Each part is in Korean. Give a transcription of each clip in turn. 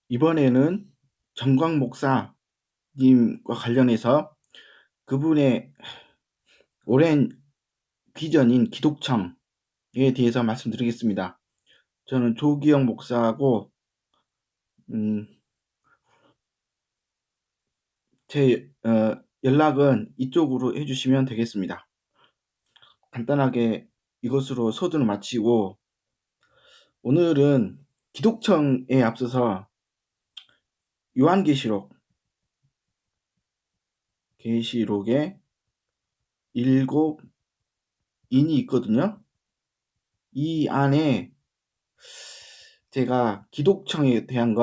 이번에는 정광 목사님과 관련해서 그분의 오랜 비전인 기독청에 대해서 말씀드리겠습니다. 저는 조기영 목사하고 제 연락은 이쪽으로 해주시면 되겠습니다. 간단하게 이것으로 서두를 마치고 오늘은 기독청에 앞서서 요한계시록의 7인이 있거든요. 이 안에 제가 기독청에 대한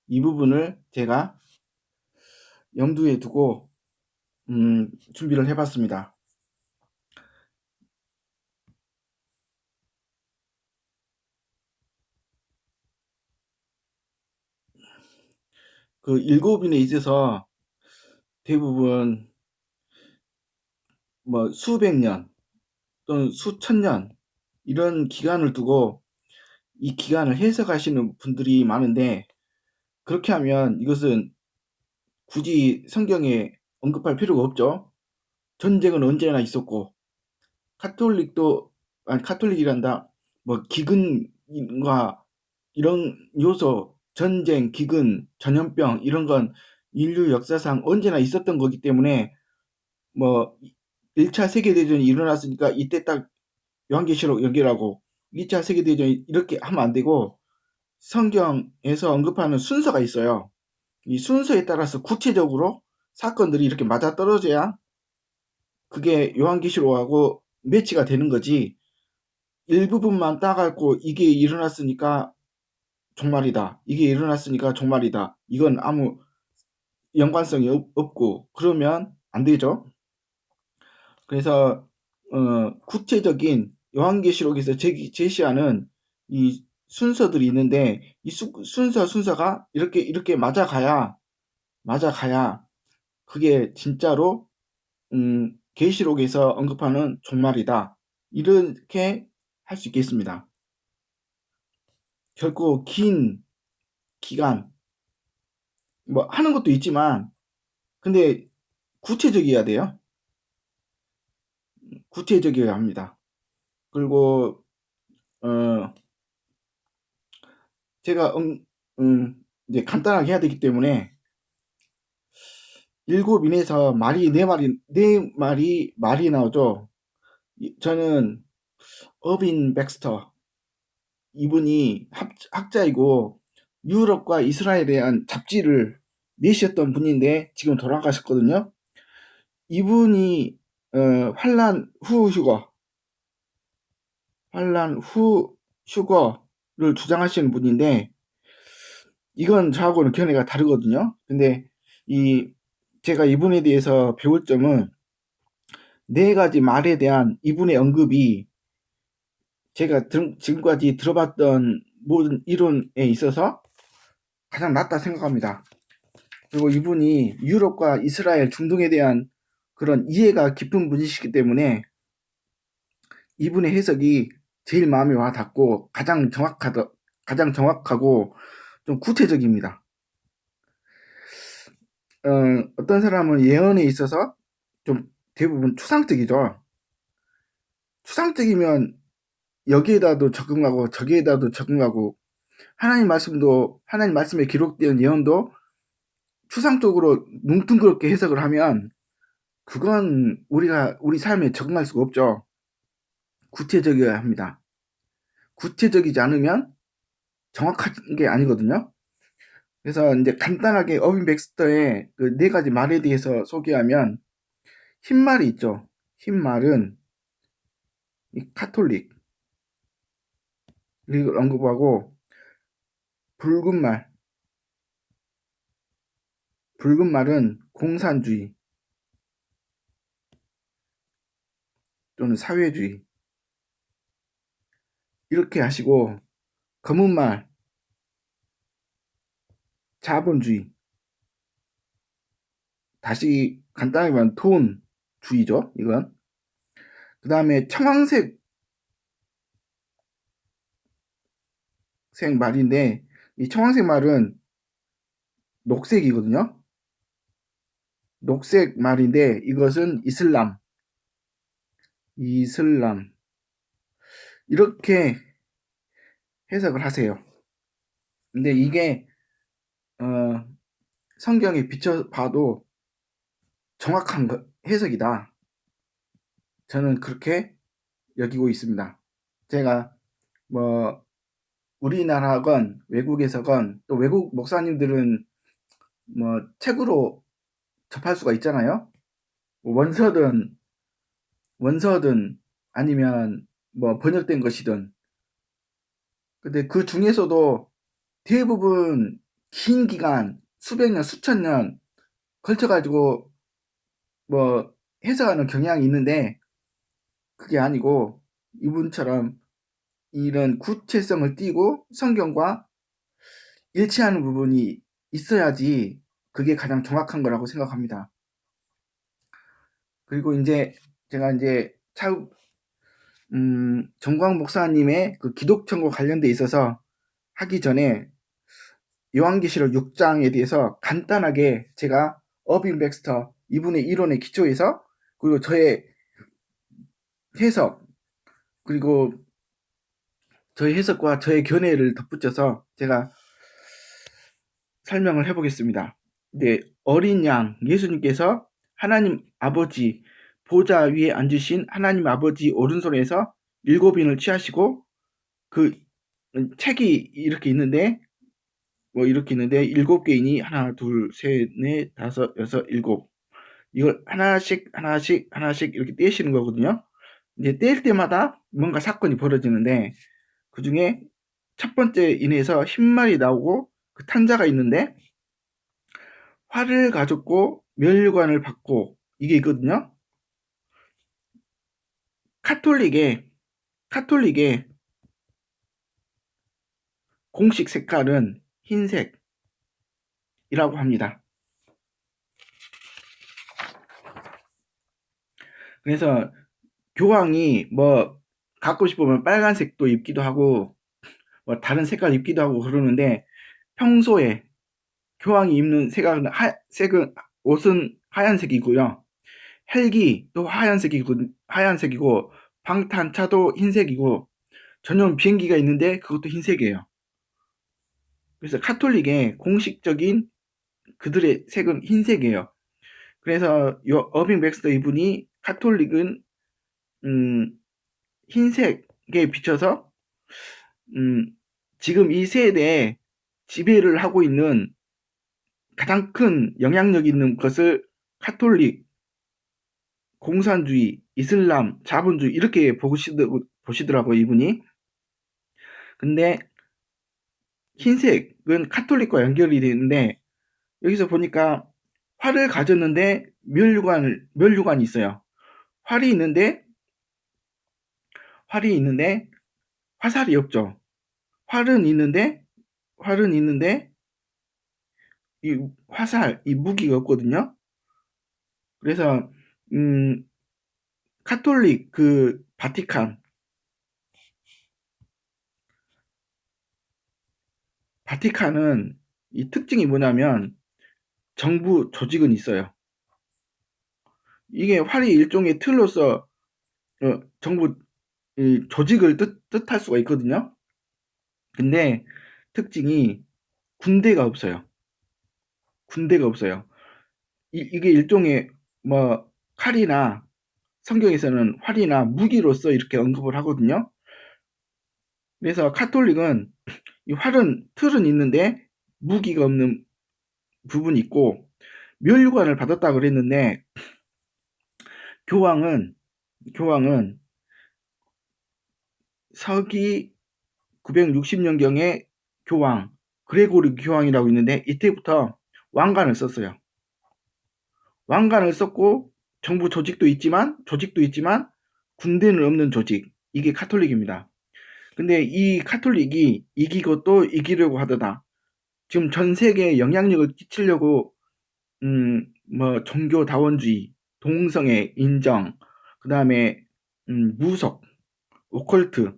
이 부분을 제가 염두에 두고 준비를 해봤습니다. 그 7인에 있어서 대부분 뭐 수백 년 또는 수천 년 이런 기간을 두고 이 기간을 해석하시는 분들이 많은데, 그렇게 하면 이것은 굳이 성경에 언급할 필요가 없죠. 전쟁은 언제나 있었고, 카톨릭이란다, 뭐 기근과 이런 요소, 전쟁, 기근, 전염병 이런 건 인류 역사상 언제나 있었던 거기 때문에 뭐 1차 세계대전이 일어났으니까 이때 딱 요한계시록 연결하고 2차 세계대전이 이렇게 하면 안 되고, 성경에서 언급하는 순서가 있어요. 이 순서에 따라서 구체적으로 사건들이 이렇게 맞아떨어져야 그게 요한계시록하고 매치가 되는 거지, 일부분만 따갖고 이게 일어났으니까 종말이다, 이게 일어났으니까 종말이다, 이건 아무 연관성이 없고 그러면 안 되죠. 그래서 구체적인 요한계시록에서 제시하는 이 순서들이 있는데, 이 순서가 이렇게 맞아가야 그게 진짜로 계시록에서 언급하는 종말이다, 이렇게 할 수 있겠습니다. 결코 긴 기간 뭐 하는 것도 있지만, 근데 구체적이어야 돼요. 구체적이어야 합니다. 그리고 제가 이제 간단하게 해야 되기 때문에 7인에서 말이 나오죠. 저는 어빈 백스터, 이분이 학자이고 유럽과 이스라엘에 대한 잡지를 내셨던 분인데 지금 돌아가셨거든요. 이분이 환란 후 휴거를 주장하시는 분인데, 이건 저하고는 견해가 다르거든요. 근데 제가 이분에 대해서 배울 점은, 4가지 말에 대한 이분의 언급이 제가 지금까지 들어봤던 모든 이론에 있어서 가장 낫다 생각합니다. 그리고 이분이 유럽과 이스라엘, 중동에 대한 그런 이해가 깊은 분이시기 때문에 이분의 해석이 제일 마음에 와 닿고 가장 정확하고 좀 구체적입니다. 어떤 사람은 예언에 있어서 좀 대부분 추상적이죠. 추상적이면 여기에다도 적응하고 저기에다도 적응하고, 하나님 말씀에 기록된 예언도 추상적으로 뭉뚱그렇게 해석을 하면 그건 우리 삶에 적응할 수가 없죠. 구체적이어야 합니다. 구체적이지 않으면 정확한 게 아니거든요. 그래서 이제 간단하게 어빈 백스터의 그 4가지 말에 대해서 소개하면, 흰말이 있죠. 흰말은 이 카톨릭, 이걸 언급하고, 붉은 말은 공산주의 또는 사회주의, 이렇게 하시고, 검은 말 자본주의, 다시 간단하게 말하면 돈주의죠. 이건. 그 다음에 청황색 말인데, 이 청황색 말은 녹색이거든요. 녹색 말인데 이것은 이슬람 이렇게 해석을 하세요. 근데 이게 성경에 비춰 봐도 정확한 해석이다. 저는 그렇게 여기고 있습니다. 제가 뭐 우리나라건 외국에서건 또 외국 목사님들은 뭐 책으로 접할 수가 있잖아요. 원서든 아니면 뭐 번역된 것이든. 근데 그 중에서도 대부분 긴 기간 수백 년 수천 년 걸쳐 가지고 뭐 해석하는 경향이 있는데 그게 아니고 이분처럼 이런 구체성을 띠고 성경과 일치하는 부분이 있어야지 그게 가장 정확한 거라고 생각합니다. 그리고 인제 제가 인제 차후 정광 목사님의 그 기독천국 관련돼 있어서 하기 전에 요한계시록 6장에 대해서 간단하게 제가 어빈 백스터 이분의 이론에 기초해서 그리고 저의 해석 그리고 저의 해석과 저의 견해를 덧붙여서 제가 설명을 해보겠습니다. 네, 어린 양 예수님께서 하나님 아버지 보좌 위에 앉으신 하나님 아버지 오른손에서 7인을 취하시고 그 책이 이렇게 있는데 뭐 이렇게 있는데 7개인이 하나 둘 셋 넷 다섯 여섯 일곱 이걸 하나씩 이렇게 떼시는 거거든요. 이제 뗄 때마다 뭔가 사건이 벌어지는데 그 중에 첫 번째 인에서 흰말이 나오고 그 탄자가 있는데 활을 가졌고 면류관을 받고 이게 있거든요. 카톨릭의 공식 색깔은 흰색이라고 합니다. 그래서 교황이 뭐 갖고 싶으면 빨간색도 입기도 하고 뭐 다른 색깔 입기도 하고 그러는데 평소에 교황이 입는 색은 옷은 하얀색이고요. 헬기도 하얀색이고 방탄차도 흰색이고 전용 비행기가 있는데 그것도 흰색이에요. 그래서 카톨릭의 공식적인 그들의 색은 흰색이에요. 그래서 요 어빙 백스터 이분이 카톨릭은 흰색에 비춰서 지금 이 세대에 지배를 하고 있는 가장 큰 영향력 있는 것을 카톨릭, 공산주의, 이슬람, 자본주의 이렇게 보시더라고요, 이분이. 근데 흰색은 카톨릭과 연결이 되는데 여기서 보니까 활을 가졌는데 면류관이 있어요. 활이 있는데 화살이 없죠. 활은 있는데 이 이 무기가 없거든요. 그래서 카톨릭 그 바티칸은 이 특징이 뭐냐면 정부 조직은 있어요. 이게 활이 일종의 틀로서 정부 조직을 뜻할 수가 있거든요. 근데 특징이 군대가 없어요. 이게 일종의 뭐 칼이나 성경에서는 활이나 무기로서 이렇게 언급을 하거든요. 그래서 카톨릭은 이 틀은 있는데 무기가 없는 부분이 있고 면류관을 받았다 그랬는데 교황은 서기 960년경에 교황 그레고리 교황이라고 있는데 이때부터 왕관을 썼어요. 왕관을 썼고 정부 조직도 있지만 군대는 없는 조직 이게 카톨릭입니다. 근데 이 카톨릭이 이기고 또 이기려고 하더라. 지금 전 세계에 영향력을 끼치려고 뭐 종교다원주의, 동성애 인정, 그다음에 무속, 오컬트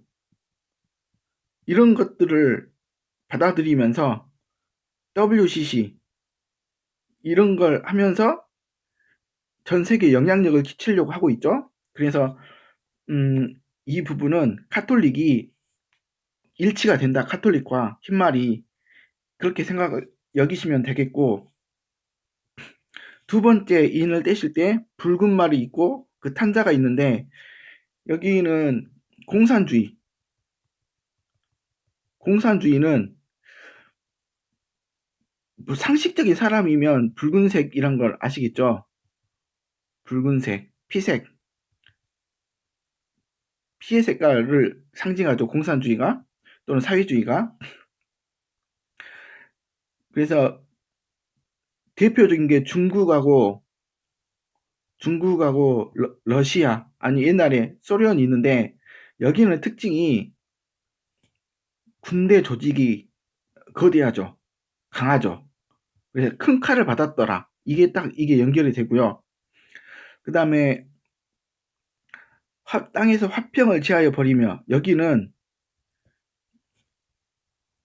이런 것들을 받아들이면서 WCC 이런 걸 하면서 전 세계에 영향력을 끼치려고 하고 있죠. 그래서 이 부분은 카톨릭이 일치가 된다. 카톨릭과 흰말이 그렇게 생각을 여기시면 되겠고, 두 번째 인을 떼실 때 붉은 말이 있고 그 탄자가 있는데, 여기는 공산주의는 뭐 상식적인 사람이면 붉은색이란 걸 아시겠죠? 붉은색, 피의 색깔을 상징하죠. 공산주의가 또는 사회주의가. 그래서 대표적인 게 중국하고 러시아, 아니 옛날에 소련이 있는데, 여기는 특징이 군대 조직이 거대하죠. 강하죠. 그래서 큰 칼을 받았더라. 이게 연결이 되고요. 그 다음에 땅에서 화평을 제하여 버리며, 여기는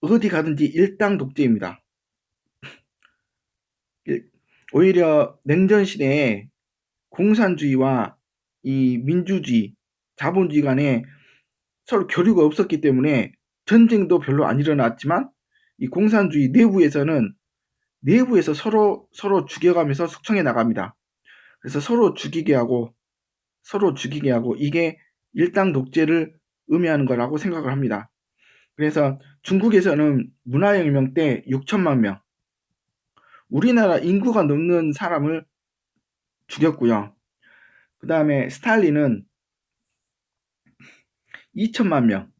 어디 가든지 일당 독재입니다. 오히려 냉전 시대에 공산주의와 이 민주주의, 자본주의 간에 서로 교류가 없었기 때문에 전쟁도 별로 안 일어났지만, 이 공산주의 내부에서 서로 죽여가면서 숙청해 나갑니다. 그래서 서로 죽이게 하고 이게 일당 독재를 의미하는 거라고 생각을 합니다. 그래서 중국에서는 문화혁명 때 6천만 명, 우리나라 인구가 넘는 사람을 죽였고요. 그 다음에 스탈린은 2천만 명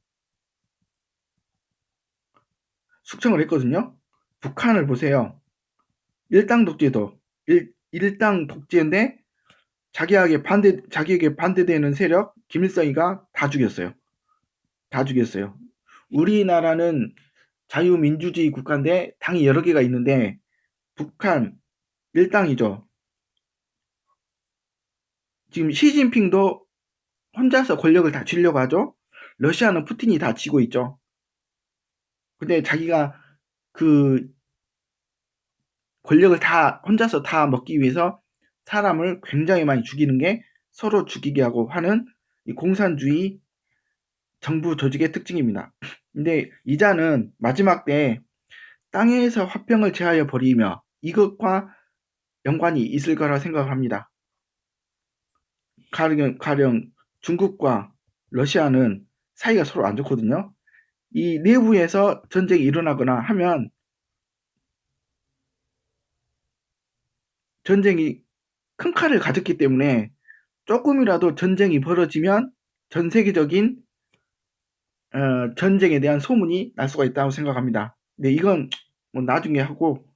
숙청을 했거든요. 북한을 보세요. 일당 독재인데 자기에게 반대되는 세력 김일성이가 다 죽였어요. 우리나라는 자유민주주의 국가인데 당이 여러 개가 있는데, 북한 일당이죠. 지금 시진핑도 혼자서 권력을 다 쥐려고 하죠. 러시아는 푸틴이 다 쥐고 있죠. 근데 자기가 그 권력을 다 혼자서 다 먹기 위해서 사람을 굉장히 많이 죽이는 게 서로 죽이게 하고 하는 이 공산주의 정부 조직의 특징입니다. 근데 이자는 마지막 때 땅에서 화평을 제하여 버리며, 이것과 연관이 있을 거라 생각을 합니다. 가령 중국과 러시아는 사이가 서로 안 좋거든요. 이 내부에서 전쟁이 일어나거나 하면, 전쟁이 큰 칼을 가졌기 때문에 조금이라도 전쟁이 벌어지면 전 세계적인 전쟁에 대한 소문이 날 수가 있다고 생각합니다. 근데 이건 뭐 나중에 하고,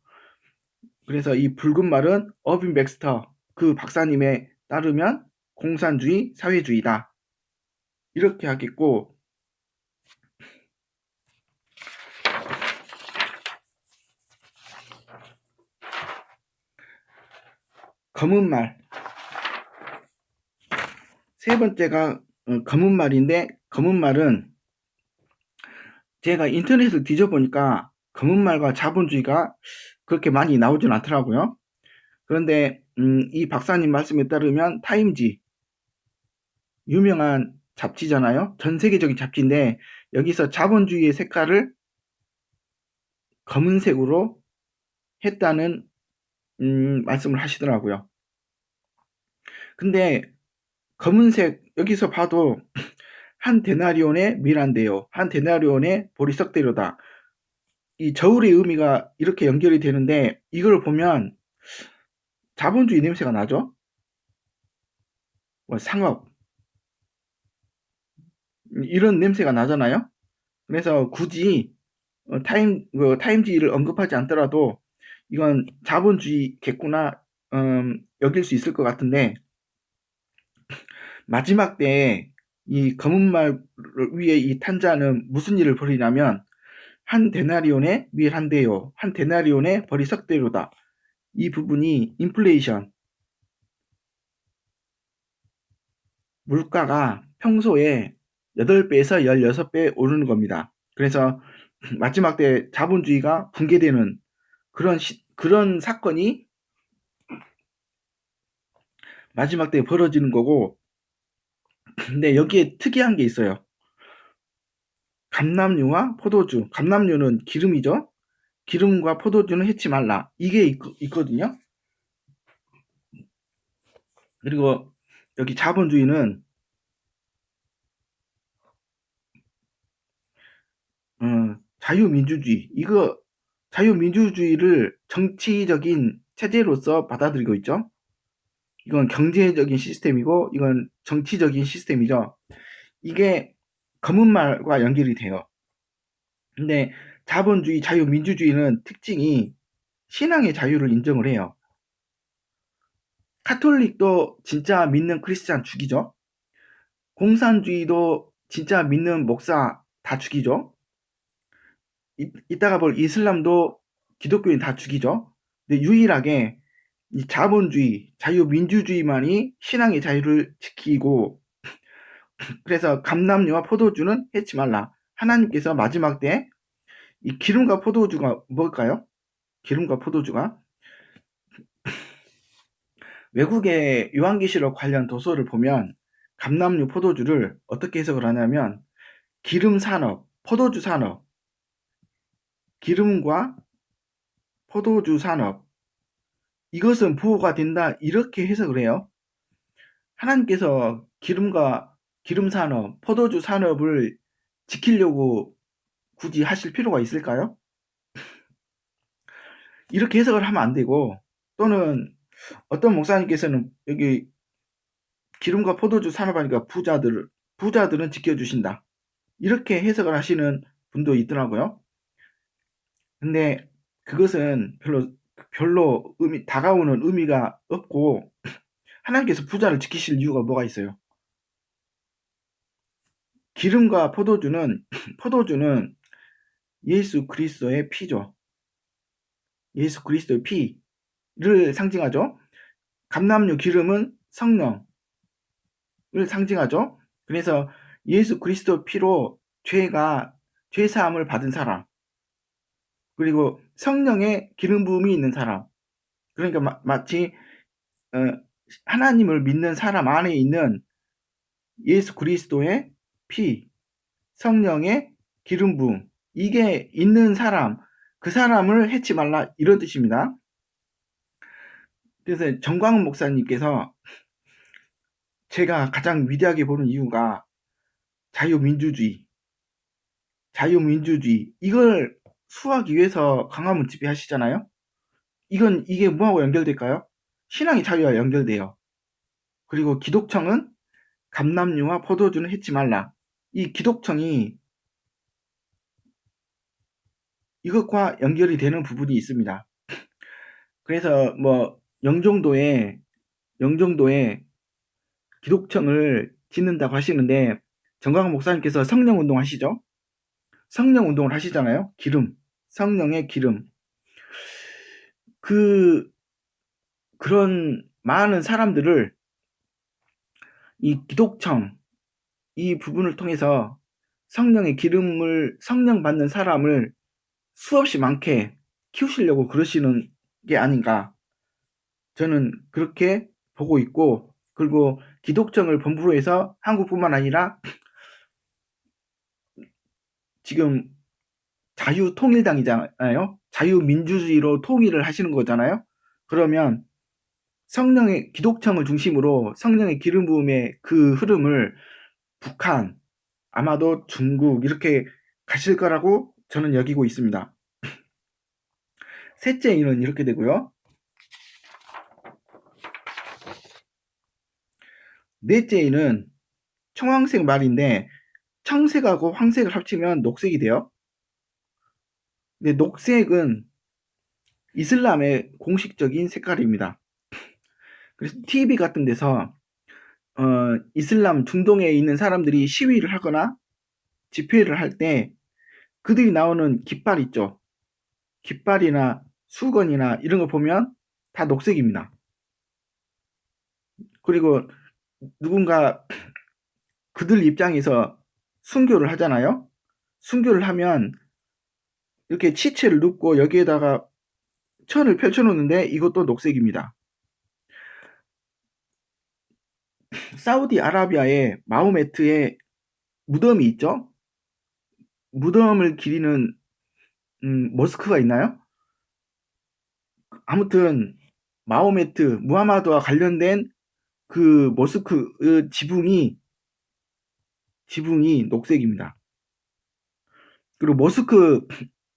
그래서 이 붉은 말은 어빈 백스터 그 박사님에 따르면 공산주의, 사회주의다. 이렇게 하겠고, 검은 말. 세 번째가 검은 말인데, 검은 말은 제가 인터넷을 뒤져보니까 검은 말과 자본주의가 그렇게 많이 나오진 않더라고요. 그런데 이 박사님 말씀에 따르면 타임지, 유명한 잡지잖아요. 전 세계적인 잡지인데, 여기서 자본주의의 색깔을 검은색으로 했다는 말씀을 하시더라고요. 근데 검은색 여기서 봐도 한 데나리온의 미란데요, 한 데나리온의 보리석대로다. 이 저울의 의미가 이렇게 연결이 되는데, 이걸 보면 자본주의 냄새가 나죠. 뭐 상업 이런 냄새가 나잖아요. 그래서 굳이 타임지를 언급하지 않더라도 이건 자본주의겠구나 여길 수 있을 것 같은데, 마지막 때 이 검은 말 위에 이 탄자는 무슨 일을 벌이냐면, 한 데나리온의 밀한데요, 한 데나리온의 버리석대로다. 이 부분이 인플레이션, 물가가 평소에 8배에서 16배 오르는 겁니다. 그래서 마지막 때 자본주의가 붕괴되는 그런 사건이 마지막 때에 벌어지는 거고, 근데 여기에 특이한 게 있어요. 감람류와 포도주. 감람류는 기름이죠. 기름과 포도주는 해치 말라. 이게 있거든요. 그리고 여기 자본주의는 자유민주주의. 이거 자유민주주의를 정치적인 체제로서 받아들이고 있죠. 이건 경제적인 시스템이고 이건 정치적인 시스템이죠. 이게 검은 말과 연결이 돼요. 근데 자본주의, 자유민주주의는 특징이 신앙의 자유를 인정을 해요. 카톨릭도 진짜 믿는 크리스찬 죽이죠. 공산주의도 진짜 믿는 목사 다 죽이죠. 이따가 볼 이슬람도 기독교인 다 죽이죠. 근데 유일하게 이 자본주의, 자유민주주의만이 신앙의 자유를 지키고, 그래서 감람류와 포도주는 해치 말라. 하나님께서 마지막 때 이 기름과 포도주가 뭘까요? 기름과 포도주가 외국의 요한계시록 관련 도서를 보면 감람류 포도주를 어떻게 해석을 하냐면 기름 산업, 포도주 산업, 기름과 포도주 산업, 이것은 보호가 된다, 이렇게 해석을 해요. 하나님께서 기름과 기름 산업, 포도주 산업을 지키려고 굳이 하실 필요가 있을까요? 이렇게 해석을 하면 안 되고, 또는 어떤 목사님께서는 여기 기름과 포도주 산업하니까 부자들은 지켜주신다, 이렇게 해석을 하시는 분도 있더라고요. 근데 그것은 별로 다가오는 의미가 없고, 하나님께서 부자를 지키실 이유가 뭐가 있어요? 기름과 포도주는 예수 그리스도의 피죠. 예수 그리스도의 피를 상징하죠. 감람류 기름은 성령을 상징하죠. 그래서 예수 그리스도 피로 죄 사함을 받은 사람, 그리고 성령의 기름 부음이 있는 사람, 그러니까 마치 어, 하나님을 믿는 사람 안에 있는 예수 그리스도의 피, 성령의 기름 부음, 이게 있는 사람, 그 사람을 해치 말라, 이런 뜻입니다. 그래서 정광훈 목사님께서 제가 가장 위대하게 보는 이유가 자유민주주의, 이걸 수호하기 위해서 광화문 집회 하시잖아요. 이게 뭐하고 연결될까요? 신앙의 자유와 연결돼요. 그리고 기독청은 감람류와 포도주는 해치 말라. 이 기독청이 이것과 연결이 되는 부분이 있습니다. 그래서 뭐 영종도에 기독청을 짓는다고 하시는데, 정광훈 목사님께서 성령 운동 하시죠? 성령 운동을 하시잖아요. 성령의 기름. 그런 많은 사람들을 이 기독청, 이 부분을 통해서 성령 받는 사람을 수없이 많게 키우시려고 그러시는 게 아닌가, 저는 그렇게 보고 있고, 그리고 기독청을 본부로 해서 한국뿐만 아니라 지금 자유통일당이잖아요. 자유민주주의로 통일을 하시는 거잖아요. 그러면 기독청을 중심으로 성령의 기름 부음의 그 흐름을 북한, 아마도 중국, 이렇게 가실 거라고 저는 여기고 있습니다. 셋째 인은 이렇게 되고요. 넷째 인은 청황색 말인데, 청색하고 황색을 합치면 녹색이 돼요. 근데 녹색은 이슬람의 공식적인 색깔입니다. 그래서 TV 같은 데서 이슬람 중동에 있는 사람들이 시위를 하거나 집회를 할 때 그들이 나오는 깃발 있죠. 깃발이나 수건이나 이런 거 보면 다 녹색입니다. 그리고 누군가 그들 입장에서 순교를 하잖아요. 순교를 하면 이렇게 치체를 눕고 여기에다가 천을 펼쳐놓는데 이것도 녹색입니다. 사우디아라비아의 마호메트의 무덤이 있죠. 무덤을 기리는 모스크가 있나요? 아무튼 마호메트 무하마드와 관련된 그 모스크 지붕이 녹색입니다. 그리고 모스크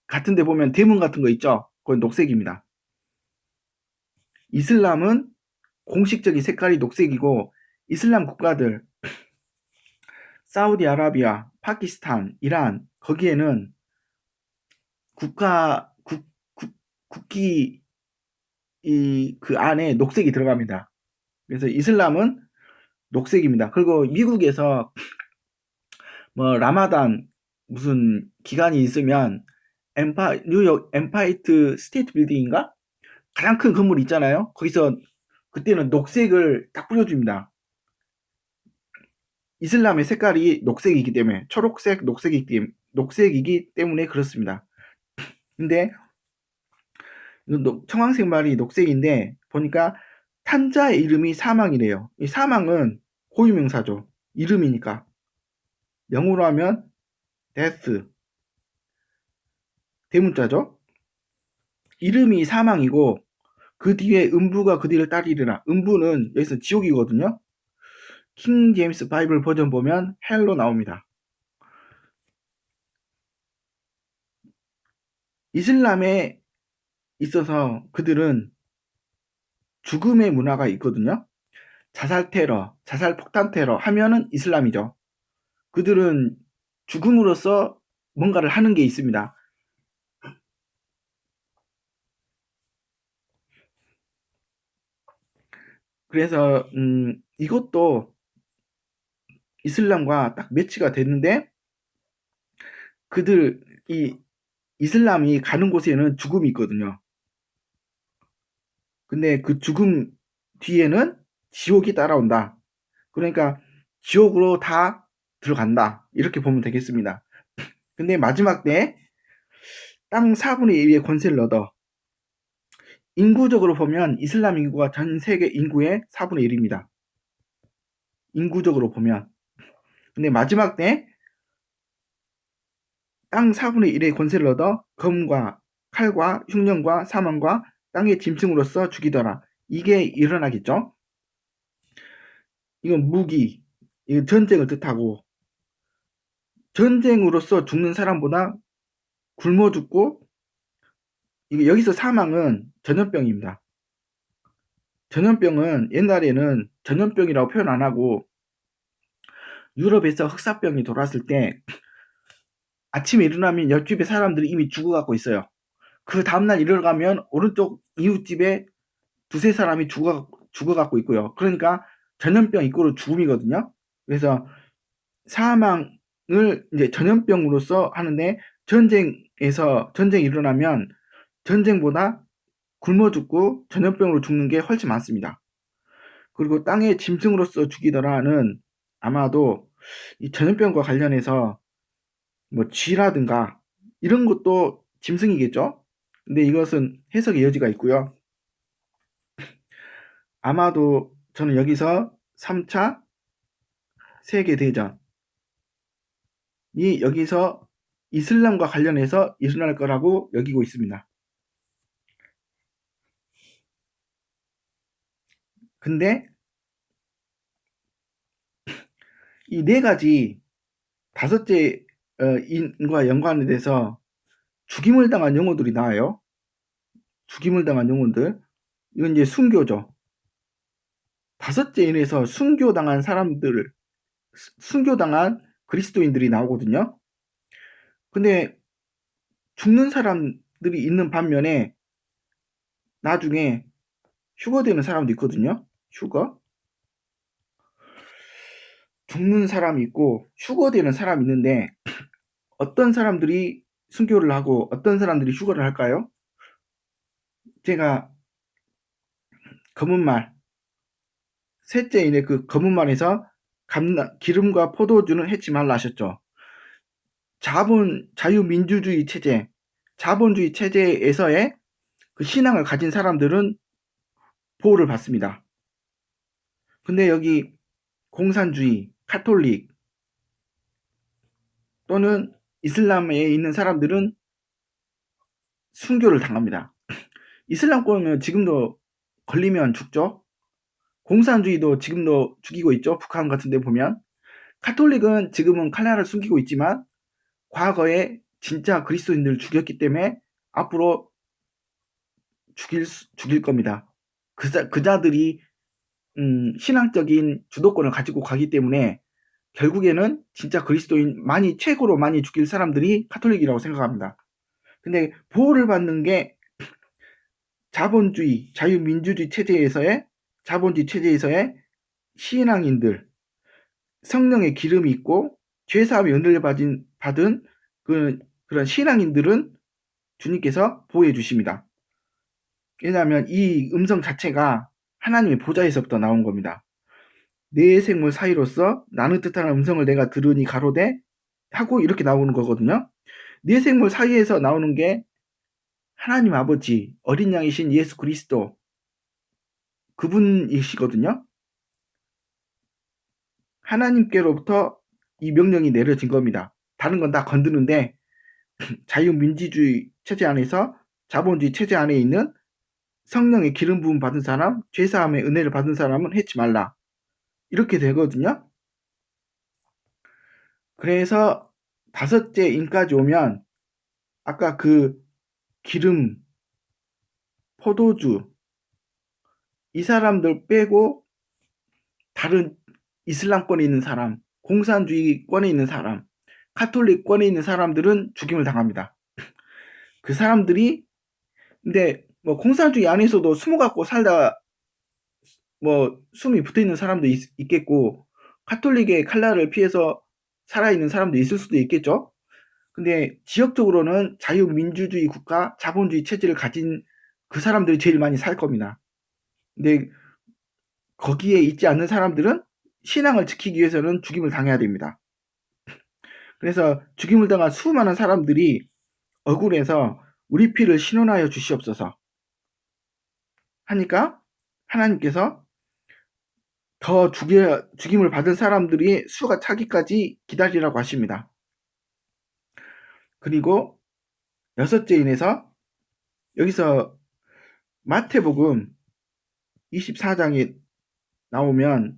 같은 데 보면 대문 같은 거 있죠. 그건 녹색입니다. 이슬람은 공식적인 색깔이 녹색이고, 이슬람 국가들 사우디아라비아, 파키스탄, 이란, 거기에는 국기 그 안에 녹색이 들어갑니다. 그래서 이슬람은 녹색입니다. 그리고 미국에서 뭐 라마단 무슨 기간이 있으면 뉴욕 엠파이트 스테이트 빌딩인가? 가장 큰 건물 있잖아요. 거기서 그때는 녹색을 딱 뿌려줍니다. 이슬람의 색깔이 녹색이기 때문에, 초록색, 녹색이기 때문에 그렇습니다. 근데 청황색 말이 녹색인데 보니까 탄자의 이름이 사망이래요. 이 사망은 고유명사죠. 이름이니까. 영어로 하면 death, 대문자죠. 이름이 사망이고 그 뒤에 음부가 그 뒤를 따르리라. 음부는 여기서 지옥이거든요. 킹 제임스 바이블 버전 보면 헬로 나옵니다. 이슬람에 있어서 그들은 죽음의 문화가 있거든요. 자살 테러, 자살 폭탄 테러 하면은 이슬람이죠. 그들은 죽음으로써 뭔가를 하는 게 있습니다. 그래서 이것도 이슬람과 딱 매치가 됐는데, 이 이슬람이 가는 곳에는 죽음이 있거든요. 근데 그 죽음 뒤에는 지옥이 따라온다. 그러니까 지옥으로 다 들어간다. 이렇게 보면 되겠습니다. 근데 마지막 때 땅 4분의 1의 권세를 얻어. 인구적으로 보면 이슬람 인구가 전 세계 인구의 4분의 1입니다. 인구적으로 보면. 근데 마지막 때 땅 4분의 1의 권세를 얻어 검과 칼과 흉년과 사망과 땅의 짐승으로서 죽이더라. 이게 일어나겠죠. 이건 무기, 이건 전쟁을 뜻하고, 전쟁으로서 죽는 사람보다 굶어 죽고, 여기서 사망은 전염병입니다. 전염병은 옛날에는 전염병이라고 표현 안 하고, 유럽에서 흑사병이 돌았을 때 아침에 일어나면 옆집에 사람들이 이미 죽어가고 있어요. 그 다음날 일어나면 오른쪽 이웃집에 두세 사람이 죽어갖고 있고요. 그러니까 전염병 이꼬르 죽음이거든요. 그래서 사망을 이제 전염병으로서 하는데, 전쟁이 일어나면 전쟁보다 굶어 죽고 전염병으로 죽는 게 훨씬 많습니다. 그리고 땅의 짐승으로서 죽이더라는 아마도 이 전염병과 관련해서 뭐 쥐라든가 이런 것도 짐승이겠죠. 근데 이것은 해석의 여지가 있고요. 아마도 저는 여기서 3차 세계대전이 여기서 이슬람과 관련해서 일어날 거라고 여기고 있습니다. 근데 이 네 가지 다섯째 인과 연관에 대해서 죽임을 당한 영혼들이 나와요. 죽임을 당한 영혼들. 이건 이제 순교죠. 다섯째 인에서 순교당한 그리스도인들이 나오거든요. 근데 죽는 사람들이 있는 반면에 나중에 휴거되는 사람도 있거든요. 죽는 사람이 있고 휴거되는 사람이 있는데, 어떤 사람들이 순교를 하고 어떤 사람들이 휴거를 할까요? 제가 검은말, 셋째 인의 그 검은말에서 기름과 포도주는 해치 말라 하셨죠. 자유민주주의 체제, 자본주의 체제에서의 그 신앙을 가진 사람들은 보호를 받습니다. 근데 여기 공산주의, 카톨릭 또는 이슬람에 있는 사람들은 순교를 당합니다. 이슬람권은 지금도 걸리면 죽죠. 공산주의도 지금도 죽이고 있죠. 북한 같은 데 보면. 카톨릭은 지금은 칼날을 숨기고 있지만 과거에 진짜 그리스도인들을 죽였기 때문에 앞으로 죽일 겁니다. 그자들이 신앙적인 주도권을 가지고 가기 때문에 결국에는 진짜 그리스도인 최고로 많이 죽일 사람들이 카톨릭이라고 생각합니다. 근데 보호를 받는 게 자본주의, 자유민주주의 체제에서의 신앙인들, 성령의 기름이 있고 죄사함의 은혜를 받은 그런 신앙인들은 주님께서 보호해 주십니다. 왜냐하면 이 음성 자체가 하나님의 보좌에서부터 나온 겁니다. 내 생물 사이로서 나는 뜻하는 음성을 내가 들으니 가로되 하고 이렇게 나오는 거거든요. 내 생물 사이에서 나오는 게 하나님 아버지, 어린 양이신 예수 그리스도 그분이시거든요. 하나님께로부터 이 명령이 내려진 겁니다. 다른 건 다 건드는데 자유민주주의 체제 안에서 자본주의 체제 안에 있는 성령의 기름 부음 받은 사람, 죄사함의 은혜를 받은 사람은 해치 말라. 이렇게 되거든요. 그래서 다섯째 인까지 오면 아까 그 기름, 포도주 이 사람들 빼고 다른 이슬람권에 있는 사람, 공산주의권에 있는 사람, 카톨릭권에 있는 사람들은 죽임을 당합니다. 그 사람들이 근데 뭐 공산주의 안에서도 숨어갖고 살다 뭐 숨이 붙어있는 사람도 있겠고 카톨릭의 칼날을 피해서 살아있는 사람도 있을 수도 있겠죠. 근데 지역적으로는 자유민주주의 국가, 자본주의 체제를 가진 그 사람들이 제일 많이 살 겁니다. 근데 거기에 있지 않는 사람들은 신앙을 지키기 위해서는 죽임을 당해야 됩니다. 그래서 죽임을 당한 수많은 사람들이 억울해서 우리 피를 신원하여 주시옵소서 하니까 하나님께서 더 죽임을 받은 사람들이 수가 차기까지 기다리라고 하십니다. 그리고 여섯째 인에서 여기서 마태복음 24장에 나오면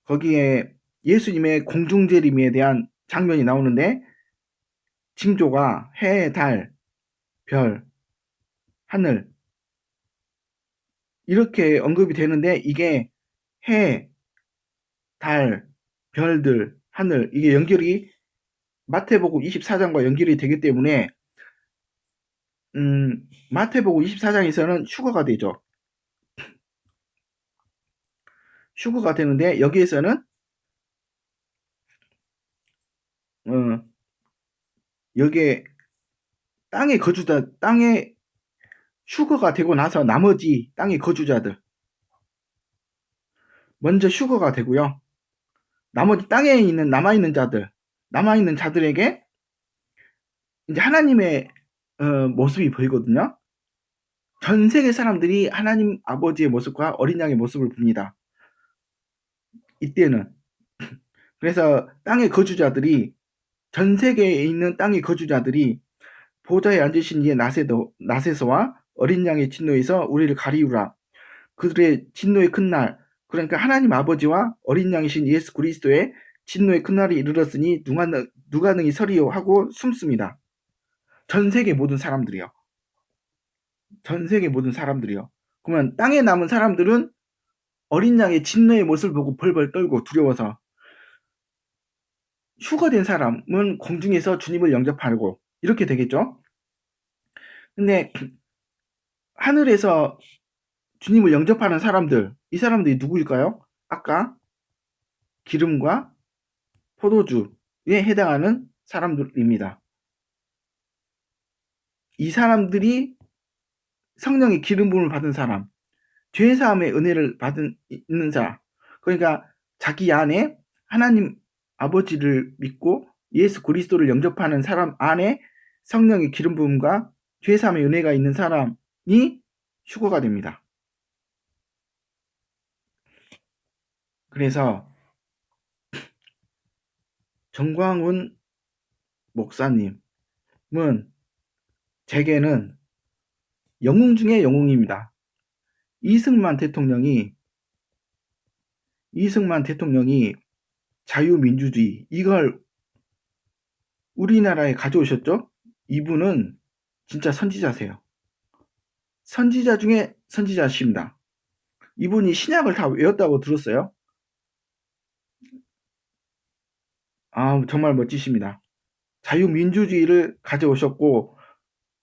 거기에 예수님의 공중재림에 대한 장면이 나오는데 징조가 해, 달, 별, 하늘 이렇게 언급이 되는데 이게 해, 달, 별들, 하늘 이게 연결이 마태복음 24장과 연결이 되기 때문에 마태복음 24장에서는 휴거가 되죠. 휴거가 되는데 여기에서는 여기에 땅에 휴거가 되고 나서 나머지 땅의 거주자들 먼저 휴거가 되고요. 나머지 땅에 있는 남아있는 자들에게 이제 하나님의 모습이 보이거든요. 전 세계 사람들이 하나님 아버지의 모습과 어린 양의 모습을 봅니다. 이때는 그래서 전 세계에 있는 땅의 거주자들이 보좌에 앉으신 이의 낫에서와 어린 양의 진노에서 우리를 가리우라. 그들의 진노의 큰 날, 그러니까 하나님 아버지와 어린 양이신 예수 그리스도의 진노의 큰 날이 이르렀으니 누가 능히 서리요 하고 숨습니다. 전 세계 모든 사람들이요. 그러면 땅에 남은 사람들은 어린 양의 진노의 모습을 보고 벌벌 떨고 두려워서 휴거된 사람은 공중에서 주님을 영접하고 이렇게 되겠죠. 근데 하늘에서 주님을 영접하는 사람들, 이 사람들이 누구일까요? 아까 기름과 포도주에 해당하는 사람들입니다. 이 사람들이 성령의 기름 부음을 받은 사람, 죄 사함의 은혜를 있는 자, 그러니까 자기 안에 하나님 아버지를 믿고 예수 그리스도를 영접하는 사람 안에 성령의 기름 부음과 죄 사함의 은혜가 있는 사람이 휴거가 됩니다. 그래서 정광훈 목사님은 제게는 영웅 중에 영웅입니다. 이승만 대통령이 자유민주주의 이걸 우리나라에 가져오셨죠? 이분은 진짜 선지자세요. 선지자 중에 선지자십니다. 이분이 신약을 다 외웠다고 들었어요. 정말 멋지십니다. 자유민주주의를 가져오셨고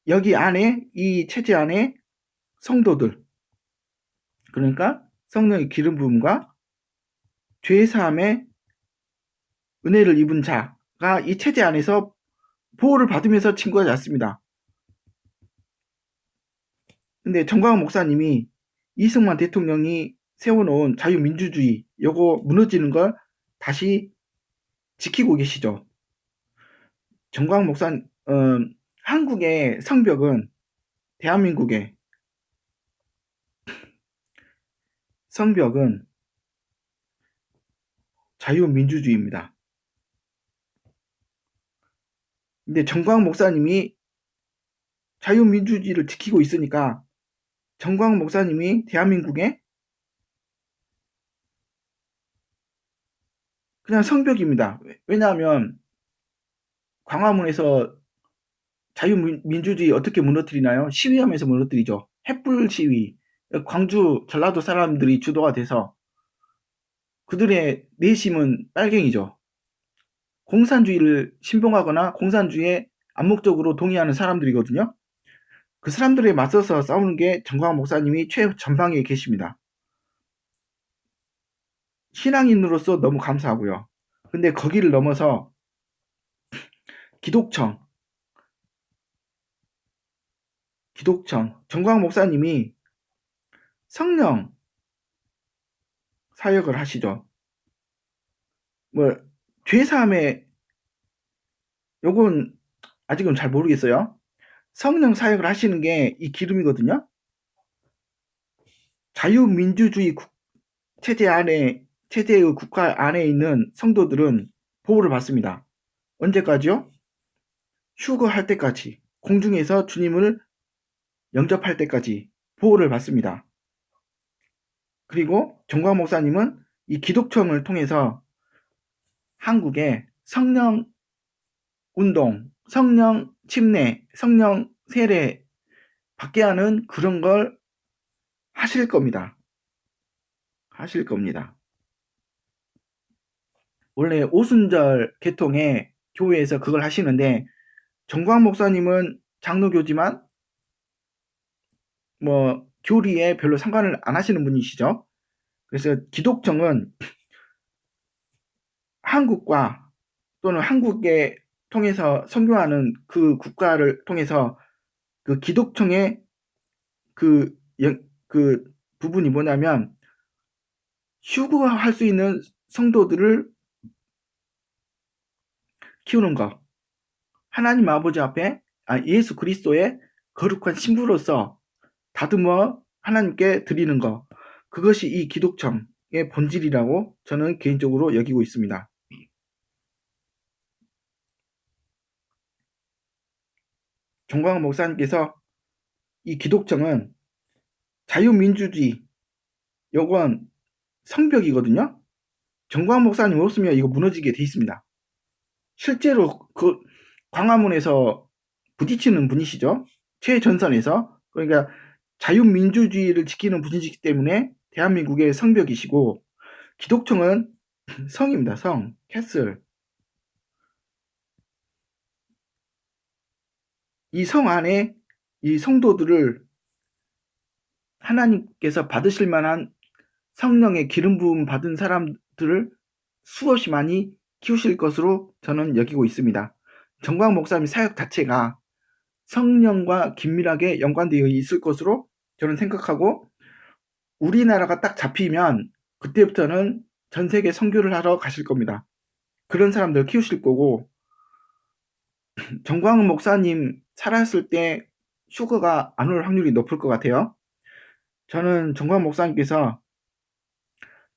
여기 안에 이 체제 안에 성도들 그러니까 성령의 기름 부음과 죄사함의 은혜를 입은 자가 이 체제 안에서 보호를 받으면서 친구가 잤습니다. 근데 정광훈 목사님이 이승만 대통령이 세워놓은 자유민주주의 요거 무너지는 걸 다시 지키고 계시죠. 정광훈 목사 한국의 성벽은 대한민국의 성벽은 자유민주주의입니다. 근데 정광훈 목사님이 자유민주주의를 지키고 있으니까 정광훈 목사님이 대한민국의 그냥 성벽입니다. 왜냐하면 광화문에서 자유민주주의 어떻게 무너뜨리나요? 시위하면서 무너뜨리죠. 횃불 시위. 광주 전라도 사람들이 주도가 돼서 그들의 내심은 빨갱이죠. 공산주의를 신봉하거나 공산주의에 암묵적으로 동의하는 사람들이거든요. 그 사람들에 맞서서 싸우는 게 정광훈 목사님이 최전방에 계십니다. 신앙인으로서 너무 감사하고요. 근데 거기를 넘어서 기독청, 정광훈 목사님이 성령 사역을 하시죠. 죄사함에 요건 아직은 잘 모르겠어요. 성령 사역을 하시는 게 이 기름이거든요. 자유민주주의 체제의 국가 안에 있는 성도들은 보호를 받습니다. 언제까지요? 휴거할 때까지, 공중에서 주님을 영접할 때까지 보호를 받습니다. 그리고 정광훈 목사님은 이 기독청을 통해서 한국의 성령 운동, 성령 침례, 성령 세례 받게 하는 그런 걸 하실 겁니다. 원래 오순절 개통에 교회에서 그걸 하시는데 정광훈 목사님은 장로교지만 교리에 별로 상관을 안 하시는 분이시죠. 그래서 기독청은 한국과 또는 한국에 통해서 선교하는 그 국가를 통해서 그 기독청의 그 부분이 뭐냐면 휴거할 수 있는 성도들을 키우는 것. 하나님 아버지 앞에 예수 그리스도의 거룩한 신부로서 다듬어 하나님께 드리는 것. 그것이 이 기독청의 본질이라고 저는 개인적으로 여기고 있습니다. 정광훈 목사님께서 이 기독청은 자유민주주의 요건 성벽이거든요. 정광훈 목사님 없으면 이거 무너지게 돼 있습니다. 실제로 그 광화문에서 부딪히는 분이시죠. 최전선에서. 그러니까 자유민주주의를 지키는 분이시기 때문에 대한민국의 성벽이시고 기독청은 성입니다. 성, 캐슬. 이 성 안에 이 성도들을 하나님께서 받으실 만한 성령의 기름 부음 받은 사람들을 수없이 많이 키우실 것으로 저는 여기고 있습니다. 정광훈 목사님 사역 자체가 성령과 긴밀하게 연관되어 있을 것으로 저는 생각하고 우리나라가 딱 잡히면 그때부터는 전 세계 선교를 하러 가실 겁니다. 그런 사람들 키우실 거고 정광훈 목사님 살았을 때 휴거가 안 올 확률이 높을 것 같아요. 저는 정광훈 목사님께서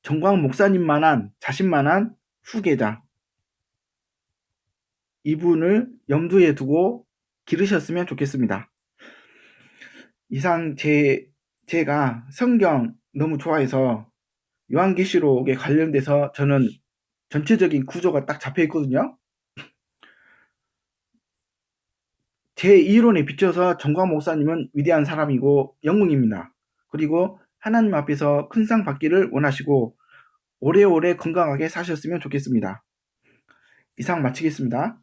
정광훈 목사님만한 자신만한 후계자 이분을 염두에 두고 기르셨으면 좋겠습니다. 이상 제가 성경 너무 좋아해서 요한계시록에 관련돼서 저는 전체적인 구조가 딱 잡혀 있거든요. 제 이론에 비춰서 정광 목사님은 위대한 사람이고 영웅입니다. 그리고 하나님 앞에서 큰 상 받기를 원하시고 오래오래 건강하게 사셨으면 좋겠습니다. 이상 마치겠습니다.